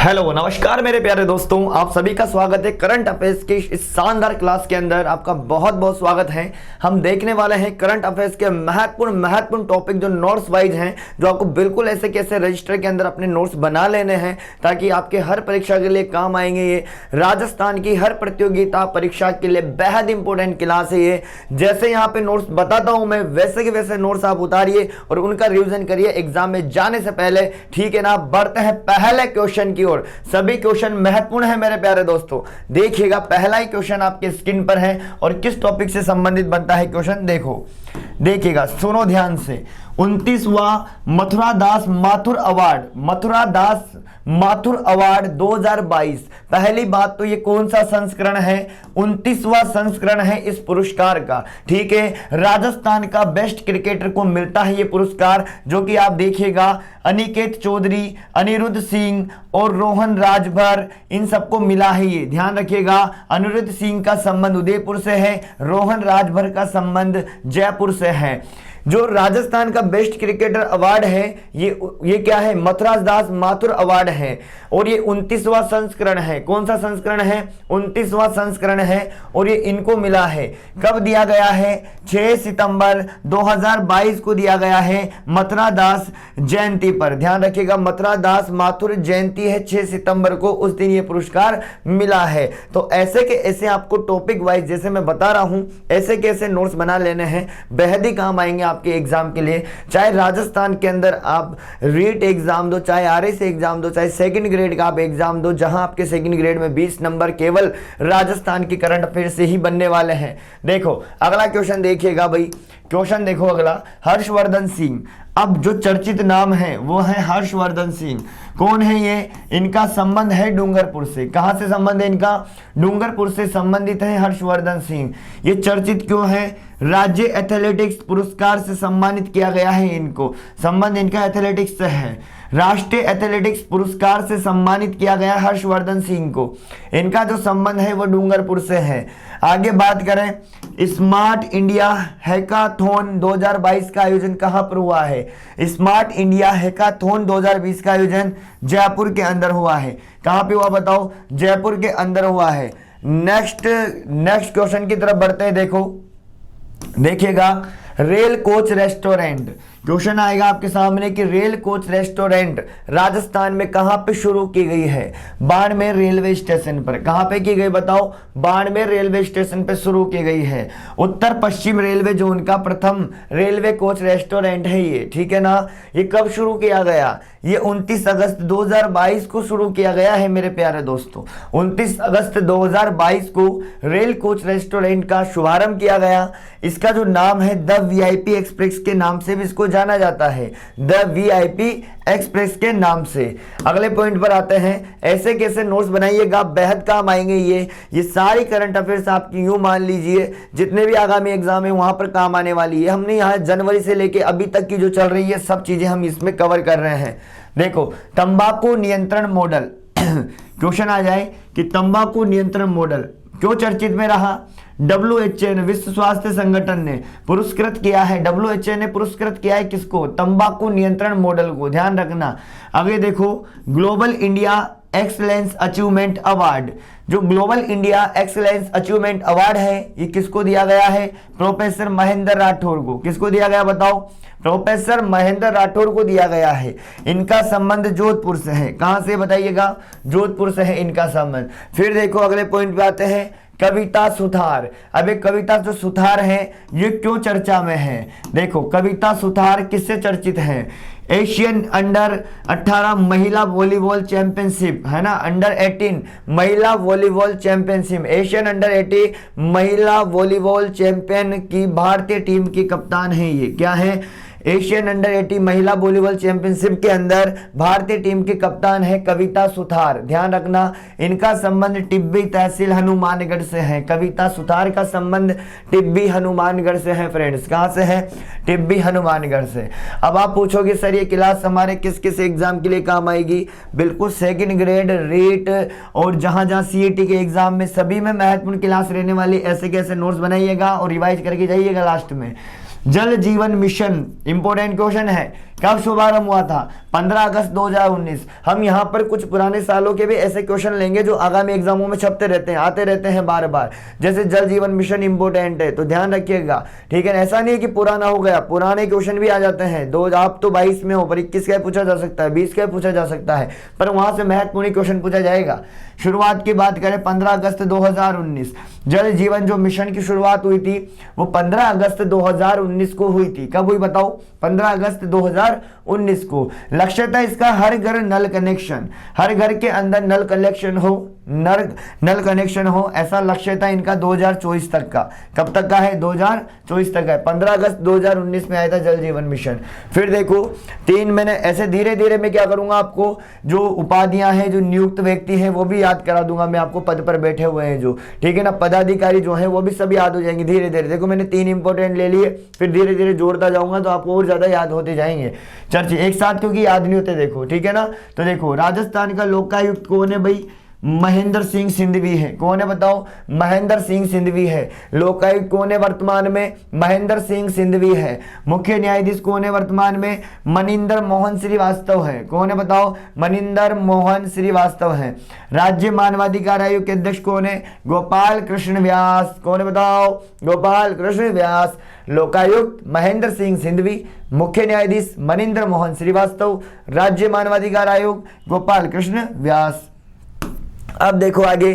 Hello नमस्कार मेरे प्यारे दोस्तों, आप सभी का स्वागत है करंट अफेयर्स की इस शानदार क्लास के अंदर। आपका बहुत बहुत स्वागत है। हम देखने वाले हैं करंट अफेयर्स के महत्वपूर्ण टॉपिक जो नोट्स वाइज हैं, जो आपको बिल्कुल ऐसे कैसे रजिस्टर के अंदर अपने नोट्स बना लेने हैं ताकि आपके हर परीक्षा के लिए काम आएंगे। ये राजस्थान की हर प्रतियोगिता परीक्षा के लिए बेहद इंपॉर्टेंट क्लास है ये। जैसे यहाँ पे नोट्स बताता हूँ मैं, वैसे के वैसे नोट्स आप उतारिए और उनका रिविजन करिए एग्जाम में जाने से पहले, ठीक है ना। बढ़ते हैं पहले क्वेश्चन की ओर। सभी क्वेश्चन महत्वपूर्ण है मेरे प्यारे दोस्तों। देखिएगा, पहला ही क्वेश्चन आपके स्क्रीन पर है और किस टॉपिक से संबंधित बनता है क्वेश्चन, देखिएगा, सुनो ध्यान से। 29वां मथुरा दास माथुर अवार्ड 2022। पहली बात तो ये कौन सा संस्करण है? 29वां संस्करण है इस पुरस्कार का, ठीक है। राजस्थान का बेस्ट क्रिकेटर को मिलता है ये पुरस्कार, जो कि आप देखिएगा अनिकेत चौधरी, अनिरुद्ध सिंह और रोहन राजभर, इन सबको मिला है ये। ध्यान रखिएगा, अनिरुद्ध सिंह का संबंध उदयपुर से है, रोहन राजभर का संबंध जयपुर से है। जो राजस्थान का बेस्ट क्रिकेटर अवार्ड है ये क्या है? मथुरा दास माथुर अवार्ड है और ये 29वां संस्करण है। कौन सा संस्करण है? 29वां संस्करण है और ये इनको मिला है। कब दिया गया है? 6 सितंबर 2022 को दिया गया है, मथुरा दास जयंती पर। ध्यान रखिएगा, मथुरा दास माथुर जयंती है 6 सितंबर को, उस दिन ये पुरस्कार मिला है। तो ऐसे के ऐसे आपको टॉपिक वाइज जैसे मैं बता रहा हूं, ऐसे के ऐसे नोट्स बना लेने हैं, बेहद ही काम आएंगे आपके एग्जाम के लिए। चाहे राजस्थान के अंदर आप रीट एग्जाम दो, चाहे आरएसए एग्जाम दो, चाहे सेकंड ग्रेड का आप एग्जाम दो, जहां आपके सेकंड ग्रेड में 20 नंबर केवल राजस्थान की करंट अफेयर से ही बनने वाले हैं। देखो अगला क्वेश्चन देखिएगा भाई, क्वेश्चन देखो अगला। हर्षवर्धन सिंह, अब जो चर्चित नाम है वो है हर्षवर्धन सिंह। कौन है ये? इनका संबंध है डूंगरपुर से। कहां से संबंध है इनका? डूंगरपुर से संबंधित है हर्षवर्धन सिंह। ये चर्चित क्यों है? राज्य एथलेटिक्स पुरस्कार से सम्मानित किया गया है इनको। संबंध इनका एथलेटिक्स से है। राष्ट्रीय एथलेटिक्स पुरस्कार से सम्मानित किया गया हर्षवर्धन सिंह को। इनका जो संबंध है वो डूंगरपुर से है। आगे बात करें, स्मार्ट इंडिया हैकाथॉन 2022 का आयोजन कहां पर हुआ है? स्मार्ट इंडिया हैकाथॉन 2020 का आयोजन जयपुर के अंदर हुआ है। कहां पे हुआ बताओ? जयपुर के अंदर हुआ है। नेक्स्ट क्वेश्चन की तरफ बढ़ते हैं। देखिएगा, रेल कोच रेस्टोरेंट क्वेश्चन आएगा आपके सामने कि रेल कोच रेस्टोरेंट राजस्थान में कहां पे शुरू की गई है? बाड़मेर रेलवे स्टेशन पर। कहां पे की गई बताओ? बाड़मेर रेलवे स्टेशन पे शुरू की गई है। उत्तर पश्चिम रेलवे जोन का प्रथम रेलवे कोच रेस्टोरेंट है ये, ठीक है ना। ये कब शुरू किया गया? ये 29 अगस्त 2022 को शुरू किया गया है मेरे प्यारे दोस्तों। 29 अगस्त 2022 को रेल कोच रेस्टोरेंट का शुभारंभ किया गया। इसका जो नाम है द वीआईपी एक्सप्रेस के नाम से भी इसको जाना जाता है, द वीआईपी एक्सप्रेस के नाम से। अगले पॉइंट पर आते हैं। ऐसे कैसे नोट्स बनाइएगा, बेहद काम आएंगे ये सारी करंट अफेयर्स आपकी यूं मान लीजिए जितने भी आगामी एग्जाम है वहां पर काम आने वाली है। हमने यहाँ जनवरी से लेके अभी तक की जो चल रही है सब चीजें हम इसमें कवर कर रहे हैं। देखो, तंबाकू नियंत्रण मॉडल क्वेश्चन आ जाए कि तंबाकू नियंत्रण मॉडल क्यों चर्चित में रहा? WHO ने, विश्व स्वास्थ्य संगठन ने पुरस्कृत किया है। WHO ने पुरस्कृत किया है किसको? तंबाकू नियंत्रण मॉडल को। ध्यान रखना। आगे देखो, global India excellence achievement award, जो global India excellence achievement award है ये किसको दिया गया है? प्रोफेसर महेंद्र राठौर को। किसको दिया गया बताओ? प्रोफेसर महेंद्र राठौर को दिया गया है। इनका संबंध जोधपुर से है। कहां से बताइएगा? जोधपुर से है इनका संबंध। फिर देखो अगले पॉइंट पे आते हैं, कविता सुथार। अब एक कविता जो सुथार है ये क्यों चर्चा में है? देखो, कविता सुथार किससे चर्चित है? एशियन अंडर 18 महिला वॉलीबॉल चैंपियनशिप है ना, अंडर 18 महिला वॉलीबॉल चैंपियनशिप, एशियन अंडर 18 महिला वॉलीबॉल चैंपियन की भारतीय टीम की कप्तान है ये। क्या है? एशियन अंडर 18 महिला वॉलीबॉल चैंपियनशिप के अंदर भारतीय टीम की कप्तान है कविता सुथार। ध्यान रखना, इनका संबंध टिब्बी तहसील हनुमानगढ़ से है। कविता सुथार का संबंध टिब्बी हनुमानगढ़ से है फ्रेंड्स। कहां से है? टिब्बी हनुमानगढ़ से। अब आप पूछोगे सर ये क्लास हमारे किस किस एग्जाम के लिए काम आएगी? बिल्कुल सेकंड ग्रेड, रीट और जहां जहां सीईटी के एग्जाम में सभी में महत्वपूर्ण क्लास रहने वाली। ऐसे कैसे नोट्स बनाइएगा और रिवाइज करके जाइएगा लास्ट में। जल जीवन मिशन इंपॉर्टेंट क्वेश्चन है कब शुभारंभ हुआ था? 15 अगस्त 2019। हम यहाँ पर कुछ पुराने सालों के भी ऐसे क्वेश्चन लेंगे जो आगामी एग्जामों में छपते रहते हैं, आते रहते हैं बार बार। जैसे जल जीवन मिशन इंपोर्टेंट है, तो ध्यान रखिएगा, ठीक है। ऐसा नहीं है कि पुराना हो गया, पुराने क्वेश्चन भी आ जाते हैं। दो आप तो 22 में हो, पर 21 का पूछा जा सकता है, 20 का पूछा जा सकता है, पर वहां से महत्वपूर्ण क्वेश्चन पूछा जाएगा। शुरुआत की बात करें 15 अगस्त 2019, जल जीवन जो मिशन की शुरुआत हुई थी वो 15 अगस्त 2019 को हुई थी। कब हुई बताओ? 15 अगस्त 2019 को। लक्ष्य था इसका हर घर नल कनेक्शन, हर घर के अंदर नल कनेक्शन हो, नल कनेक्शन हो, ऐसा लक्ष्य था इनका 2024 तक का। कब तक का है? 2024 तक है। 15 अगस्त 2019 में आया था जल जीवन मिशन। फिर देखो 3 महीने ऐसे धीरे धीरे मैं क्या करूंगा, आपको जो उपाधियां हैं, जो नियुक्त व्यक्ति हैं, वो भी याद करा दूंगा मैं आपको, पद पर बैठे हुए हैं जो, ठीक है ना, पदाधिकारी जो है वो भी सब याद हो जाएंगे धीरे धीरे। देखो मैंने 3 इंपॉर्टेंट ले लिए, फिर धीरे धीरे जोड़ता जाऊंगा तो आपको और ज्यादा याद होते जाएंगे चर्चे एक साथ, क्योंकि याद नहीं होते। देखो ठीक है ना, तो देखो राजस्थान का लोकायुक्त कौन है भाई? महेंद्र सिंह सिंधवी है। कौन है बताओ? महेंद्र सिंह सिंधवी है। लोकायुक्त कौन है वर्तमान में? महेंद्र सिंह सिंधवी है। मुख्य न्यायाधीश कौन है वर्तमान में? मनिंदर मोहन श्रीवास्तव है। कौन है बताओ? मनिंदर मोहन श्रीवास्तव है। राज्य मानवाधिकार आयोग के अध्यक्ष कौन है? गोपाल कृष्ण व्यास। कौन है बताओ? गोपाल कृष्ण व्यास। लोकायुक्त महेंद्र सिंह सिंधवी, मुख्य न्यायाधीश मनिंदर मोहन श्रीवास्तव, राज्य मानवाधिकार आयोग गोपाल कृष्ण व्यास। अब देखो आगे,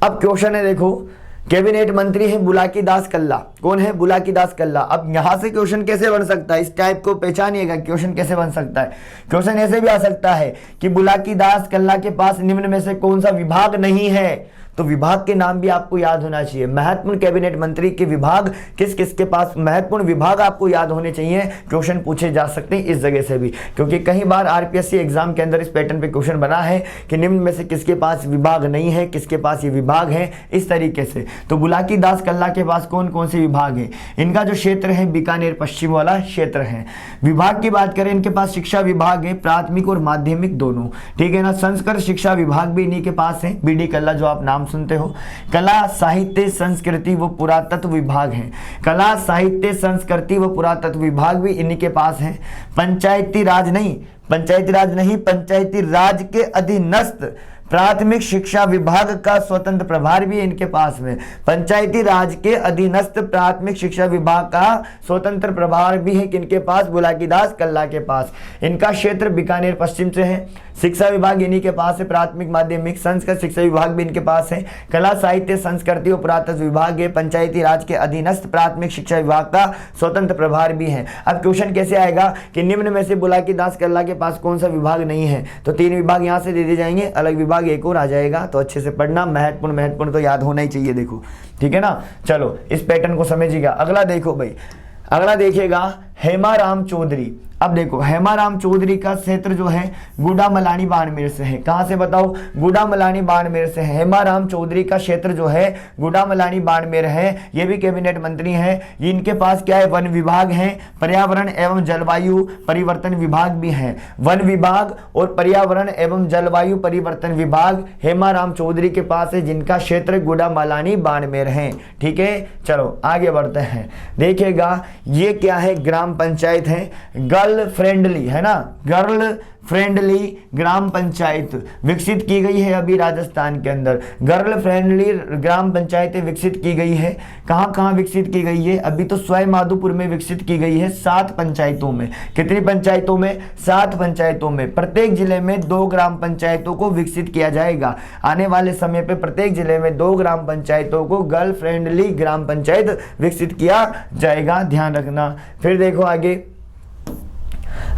अब क्वेश्चन है, देखो कैबिनेट मंत्री है बुलाकी दास कल्ला। कौन है? बुलाकी दास कल्ला। अब यहां से क्वेश्चन कैसे बन सकता है, इस टाइप को पहचानिएगा, क्वेश्चन कैसे बन सकता है। क्वेश्चन ऐसे भी आ सकता है कि बुलाकी दास कल्ला के पास निम्न में से कौन सा विभाग नहीं है, तो विभाग के नाम भी आपको याद होना चाहिए। महत्वपूर्ण कैबिनेट मंत्री के विभाग किस किस के पास, महत्वपूर्ण विभाग आपको याद होने चाहिए। क्वेश्चन पूछे जा सकते हैं इस जगह से भी, क्योंकि कई बार आरपीएससी एग्जाम के अंदर इस पैटर्न पे क्वेश्चन बना है कि निम्न में से किसके पास विभाग नहीं है, किसके पास ये विभाग है, इस तरीके से। तो बुलाकी दास कल्ला के पास कौन कौन से विभाग है? इनका जो क्षेत्र है बीकानेर पश्चिम वाला क्षेत्र है। विभाग की बात करें, इनके पास शिक्षा विभाग है, प्राथमिक और माध्यमिक दोनों, ठीक है ना। संस्कृत शिक्षा विभाग भी इन्हीं के पास है, बीडी कल्ला जो आप नाम सुनते हो। कला साहित्य संस्कृति व पुरातत्व विभाग है, कला साहित्य संस्कृति व पुरातत्व विभाग भी इन्हीं के पास है। पंचायती राज नहीं, पंचायती राज के अधीनस्थ प्राथमिक शिक्षा विभाग का स्वतंत्र प्रभार भी इनके पास में। पंचायती राज के अधीनस्थ प्राथमिक शिक्षा विभाग का स्वतंत्र प्रभार भी है किनके पास? बुलाकी दास कल्ला के पास। इनका क्षेत्र बीकानेर पश्चिम से है। शिक्षा विभाग इन्हीं के पास है, प्राथमिक माध्यमिक संस्कृत शिक्षा विभाग भी इनके पास है। कला साहित्य संस्कृति और पुरातत्व विभाग है। पंचायती राज के अधीनस्थ प्राथमिक शिक्षा विभाग का स्वतंत्र प्रभार भी है। अब क्वेश्चन कैसे आएगा कि निम्न में से बुलाकी दास कल्ला के पास कौन सा विभाग नहीं है, तो 3 विभाग यहां से दे दिए जाएंगे, अलग विभाग एक और आ जाएगा। तो अच्छे से पढ़ना, महत्वपूर्ण तो याद होना ही चाहिए। देखो ठीक है ना, चलो इस पैटर्न को समझिएगा। अगला देखो भाई, अगला देखिएगा हेमाराम चौधरी। अब देखो हेमाराम चौधरी का क्षेत्र जो है गुडामलानी बाड़मेर से है। कहां से बताओ? गुडामलानी बाड़मेर से है। हेमाराम चौधरी का क्षेत्र जो है गुडामलानी बाड़मेर है। ये भी कैबिनेट मंत्री हैं। इनके पास क्या है? वन विभाग है, पर्यावरण एवं जलवायु परिवर्तन विभाग भी है। वन विभाग और पर्यावरण एवं जलवायु परिवर्तन विभाग हेमाराम चौधरी के पास है, जिनका क्षेत्र गुडामलानी बाड़मेर है। ठीक है, चलो आगे बढ़ते हैं। देखिएगा ये क्या है? ग्राम पंचायत है, गर्ल फ्रेंडली है ना, गर्ल फ्रेंडली ग्राम पंचायत विकसित की गई है अभी राजस्थान के अंदर। गर्ल फ्रेंडली ग्राम पंचायतें विकसित की गई है। कहां कहां विकसित की गई है? अभी तो सवाई माधोपुर में विकसित की गई है, 7 पंचायतों में। कितनी पंचायतों में? 7 पंचायतों में। प्रत्येक जिले में 2 ग्राम पंचायतों को विकसित किया जाएगा। आने वाले समय पे प्रत्येक जिले में 2 ग्राम पंचायतों को गर्ल फ्रेंडली ग्राम पंचायत विकसित किया जाएगा, ध्यान रखना। फिर देखो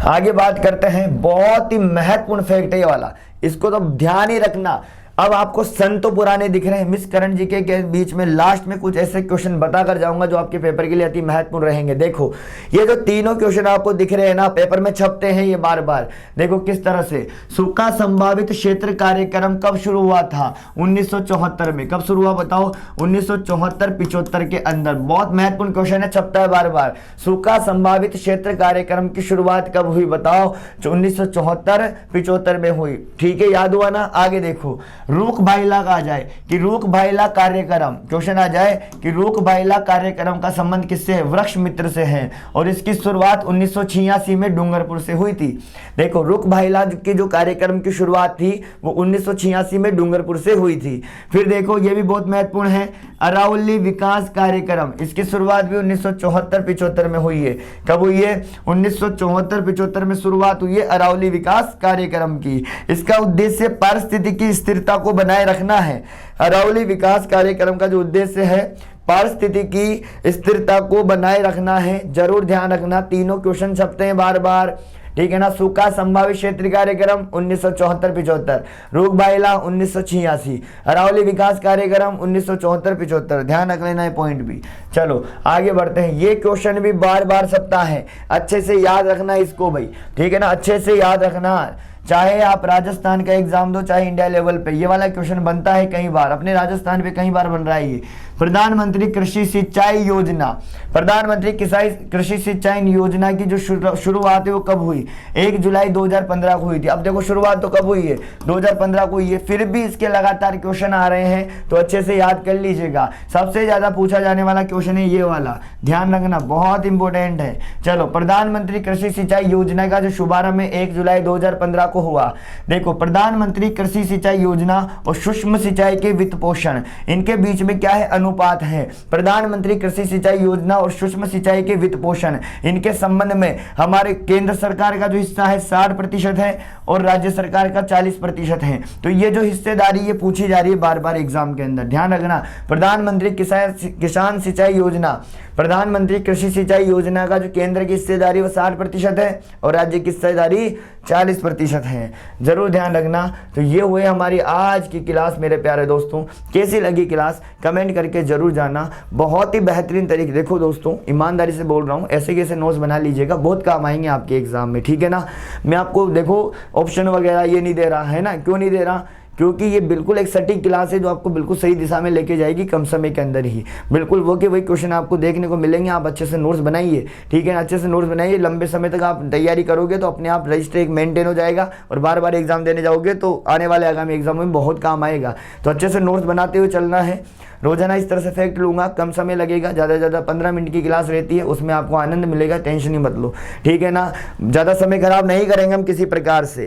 आगे बात करते हैं, बहुत ही महत्वपूर्ण फैक्ट है ये वाला, इसको तो ध्यान ही रखना। अब आपको सन तो पुराने दिख रहे हैं, मिस करण जी के बीच में लास्ट में कुछ ऐसे क्वेश्चन बताकर जाऊंगा जो आपके पेपर के लिए अति महत्वपूर्ण रहेंगे। देखो ये जो तीनों क्वेश्चन आपको दिख रहे हैं ना, पेपर में छपते हैं ये बार बार। देखो किस तरह से सूखा संभावित क्षेत्र कार्यक्रम कब शुरू हुआ था? 1974 में। कब शुरू हुआ बताओ? 1974-75 के अंदर। बहुत महत्वपूर्ण क्वेश्चन है, छपता है बार बार। सूखा संभावित क्षेत्र कार्यक्रम की शुरुआत कब हुई बताओ? 1974-75 में हुई। ठीक है, याद हुआ ना? आगे देखो रूख भाईला का आ जाए कि रूख भाईला कार्यक्रम, क्वेश्चन आ जाए कि रूख भाईला कार्यक्रम का संबंध किससे है, वृक्ष मित्र से है, और इसकी शुरुआत 1986 में डूंगरपुर से हुई थी। देखो रूख भाईला के जो कार्यक्रम की शुरुआत थी वो 1986 में डूंगरपुर से हुई थी। फिर देखो ये भी बहुत महत्वपूर्ण है, अरावली विकास कार्यक्रम, इसकी शुरुआत भी 1974-75 में हुई है। कब हुई है? 1974-75 में शुरुआत हुई है अरावली विकास कार्यक्रम की। इसका उद्देश्य पारिस्थितिकी स्थिरता को बनाए रखना है। अरावली विकास कार्यक्रम का जो उद्देश्य है पारिस्थितिकी स्थिरता को बनाए रखना है। जरूर ध्यान रखना, तीनों क्वेश्चन छपते हैं बार बार, ठीक है ना। सूखा संभावित क्षेत्र कार्यक्रम 1974-75, रूख भाईला 1986, अरावली विकास कार्यक्रम 1974-75। ध्यान रख लेना है पॉइंट भी। चलो आगे बढ़ते हैं। ये क्वेश्चन भी बार बार छपता है, अच्छे से याद रखना इसको भाई, ठीक है ना, अच्छे से याद रखना। चाहे आप राजस्थान का एग्जाम दो चाहे इंडिया लेवल पे, ये वाला क्वेश्चन बनता है कई बार, अपने राजस्थान पे कई बार बन रहा है ये। प्रधानमंत्री कृषि सिंचाई योजना, प्रधानमंत्री कृषि सिंचाई योजना की जो शुरुआत है वो कब हुई? 1 जुलाई 2015 को हुई थी। अब देखो शुरुआत तो कब हुई है? 2015 को हुई है, फिर भी इसके लगातार क्वेश्चन आ रहे हैं तो अच्छे से याद कर लीजिएगा। सबसे ज्यादा पूछा जाने वाला क्वेश्चन है ये वाला, ध्यान रखना, बहुत इंपॉर्टेंट है। चलो, प्रधानमंत्री कृषि सिंचाई योजना का जो शुभारंभ 1 जुलाई 2015 को हुआ। देखो प्रधानमंत्री कृषि सिंचाई योजना और सूक्ष्म सिंचाई के वित्त पोषण, इनके बीच में क्या है? अनुपात है। प्रधानमंत्री कृषि सिंचाई योजना और सूक्ष्म सिंचाई के वित्त पोषण, इनके संबंध में हमारे केंद्र सरकार का जो हिस्सा है 60% है और राज्य सरकार का 40% है। तो ये जो हिस्सेदारी ये पूछी जा रही है बार बार एग्जाम के अंदर, ध्यान रखना। प्रधानमंत्री किसान सिंचाई योजना, प्रधानमंत्री कृषि सिंचाई योजना का जो केंद्र की हिस्सेदारी वो 60% है और राज्य की हिस्सेदारी 40% है। जरूर ध्यान रखना। तो ये हुए हमारी आज की क्लास मेरे प्यारे दोस्तों। कैसी लगी क्लास कमेंट करके जरूर जाना। बहुत ही बेहतरीन तरीके, देखो दोस्तों ईमानदारी से बोल रहा हूँ, ऐसे कैसे नोट्स बना लीजिएगा, बहुत काम आएंगे आपके एग्जाम में, ठीक है ना। मैं आपको देखो ऑप्शन वगैरह ये नहीं दे रहा है ना, क्यों नहीं दे रहा? क्योंकि ये बिल्कुल एक सटीक क्लास है जो आपको बिल्कुल सही दिशा में लेके जाएगी कम समय के अंदर ही। बिल्कुल वो के वही क्वेश्चन आपको देखने को मिलेंगे। आप अच्छे से नोट्स बनाइए, ठीक है, अच्छे से नोट्स बनाइए। लंबे समय तक आप तैयारी करोगे तो अपने आप रजिस्टर एक मेंटेन हो जाएगा और बार बार एग्जाम देने जाओगे तो आने वाले आगामी एग्जाम में बहुत काम आएगा। तो अच्छे से नोट्स बनाते हुए चलना है। रोजाना इस तरह से फैक्ट लूंगा, कम समय लगेगा, ज़्यादा से ज़्यादा 15 मिनट की क्लास रहती है, उसमें आपको आनंद मिलेगा, टेंशन ही मत लो, ठीक है ना। ज़्यादा समय खराब नहीं करेंगे हम किसी प्रकार से,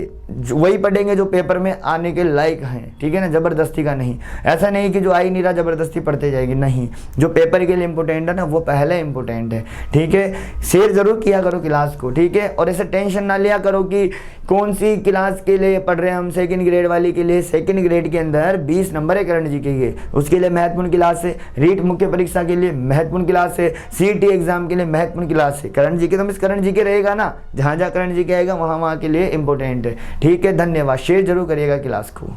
वही पढ़ेंगे जो पेपर में आने के लायक हैं, ठीक है ना, ज़बरदस्ती का नहीं। ऐसा नहीं कि जो आ ही नहीं रहा ज़बरदस्ती पढ़ते जाएंगे, नहीं। जो पेपर के लिए इंपॉर्टेंट है ना वो पहले इंपॉर्टेंट है, ठीक है। शेयर जरूर किया करो क्लास को, ठीक है। और ऐसे टेंशन ना लिया करो कि कौन सी क्लास के लिए पढ़ रहे हैं हम, सेकंड ग्रेड वाली के लिए। सेकंड ग्रेड के अंदर 20 नंबर है करंट जीके के, उसके लिए महत्वपूर्ण क्लास है। रीट मुख्य परीक्षा के लिए महत्वपूर्ण क्लास है। सीईटी एग्जाम के लिए महत्वपूर्ण क्लास है। करंट जीके तो मिस करंट जीके रहेगा ना, जहां जहां करंट जीके आएगा वहां वहां के लिए इंपॉर्टेंट है, ठीक है। धन्यवाद, शेयर जरूर करिएगा क्लास को।